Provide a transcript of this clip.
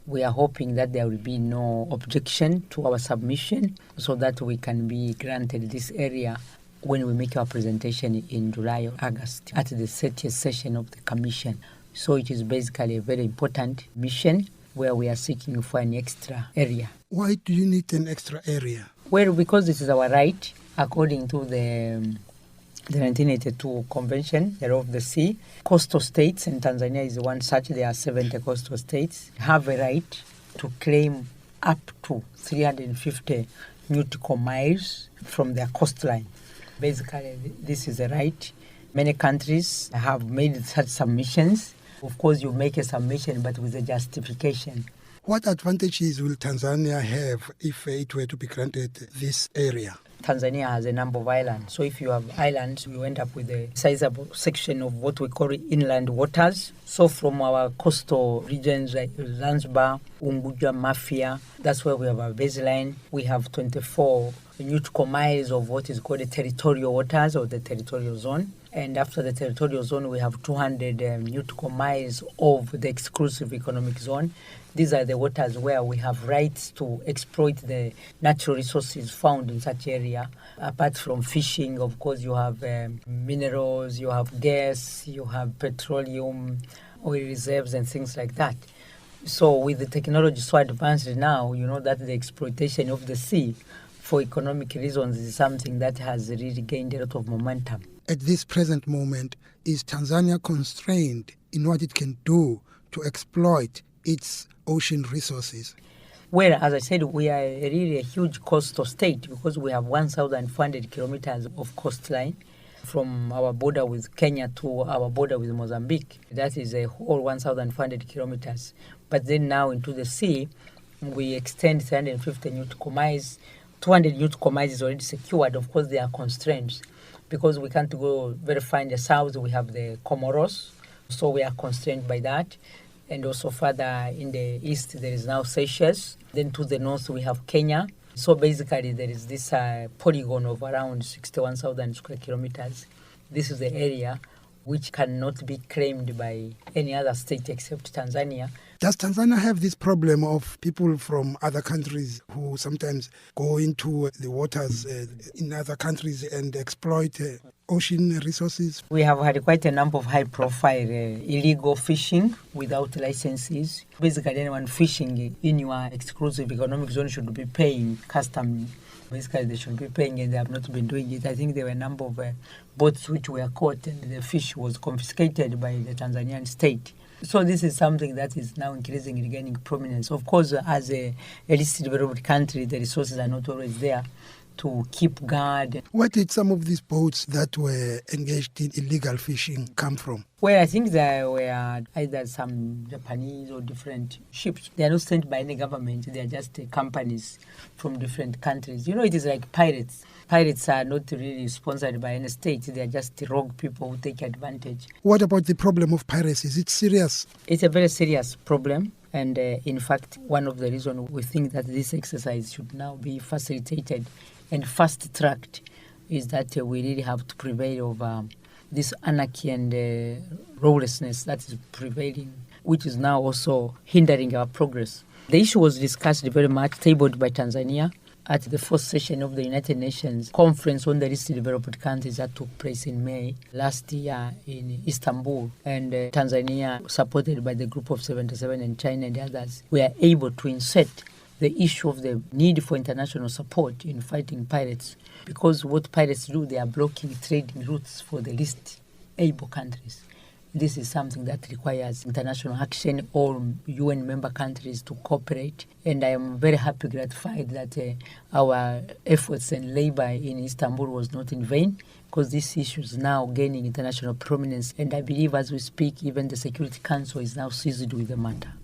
We are hoping that there will be no objection to our submission so that we can be granted this area when we make our presentation in July or August at the 30th session of the Commission. So it is basically a very important mission where we are seeking for an extra area. Why do you need an extra area? Well, because this is our right according to the 1982 Convention, the Law of the Sea. Coastal states, and Tanzania is one such, there are 70 coastal states, have a right to claim up to 350 nautical miles from their coastline. Basically, this is a right. Many countries have made such submissions. Of course, you make a submission, but with a justification. What advantages will Tanzania have if it were to be granted this area? Tanzania has a number of islands. So if you have islands, you end up with a sizable section of what we call inland waters. So from our coastal regions like Zanzibar, Unguja, Mafia, that's where we have our baseline. We have 24 nautical miles of what is called the territorial waters or the territorial zone. And after the territorial zone, we have 200 nautical miles of the exclusive economic zone. These are the waters where we have rights to exploit the natural resources found in such area. Apart from fishing, of course, you have minerals, you have gas, you have petroleum, oil reserves and things like that. So with the technology so advanced now, you know that the exploitation of the sea for economic reasons is something that has really gained a lot of momentum. At this present moment, is Tanzania constrained in what it can do to exploit its ocean resources? Well, as I said, we are really a huge coastal state because we have 1,400 kilometers of coastline from our border with Kenya to our border with Mozambique. That is a whole 1,400 kilometers. But then now into the sea, we extend 350 nautical miles. 200 nautical miles is already secured. Of course, there are constraints because we can't go very far in the south. We have the Comoros, so we are constrained by that. And also further in the east, there is now Seychelles. Then to the north, we have Kenya. So basically, there is this polygon of around 61,000 square kilometers. This is the area which cannot be claimed by any other state except Tanzania. Does Tanzania have this problem of people from other countries who sometimes go into the waters in other countries and exploit ocean resources? We have had quite a number of high-profile illegal fishing without licenses. Basically, anyone fishing in your exclusive economic zone should be paying custom. Basically, they should be paying, and they have not been doing it. I think there were a number of boats which were caught, and the fish was confiscated by the Tanzanian state. So this is something that is now increasingly gaining prominence. Of course, as a least developed country, the resources are not always there to keep guard. Where did some of these boats that were engaged in illegal fishing come from? Well, I think there were either some Japanese or different ships. They are not sent by any government. They are just companies from different countries. You know, it is like pirates. Pirates are not really sponsored by any state. They are just rogue people who take advantage. What about the problem of piracy? Is it serious? It's a very serious problem. And in fact, one of the reasons we think that this exercise should now be facilitated and fast-tracked is that we really have to prevail over this anarchy and lawlessness that is prevailing, which is now also hindering our progress. The issue was discussed very much, tabled by Tanzania at the first session of the United Nations Conference on the Least Developed Countries that took place in May last year in Istanbul. And Tanzania, supported by the Group of 77 and China and others, were able to insert the issue of the need for international support in fighting pirates, because what pirates do, they are blocking trading routes for the least able countries. This is something that requires international action, all UN member countries to cooperate. And I am very happy, gratified that our efforts and labor in Istanbul was not in vain, because this issue is now gaining international prominence. And I believe as we speak, even the Security Council is now seized with the matter.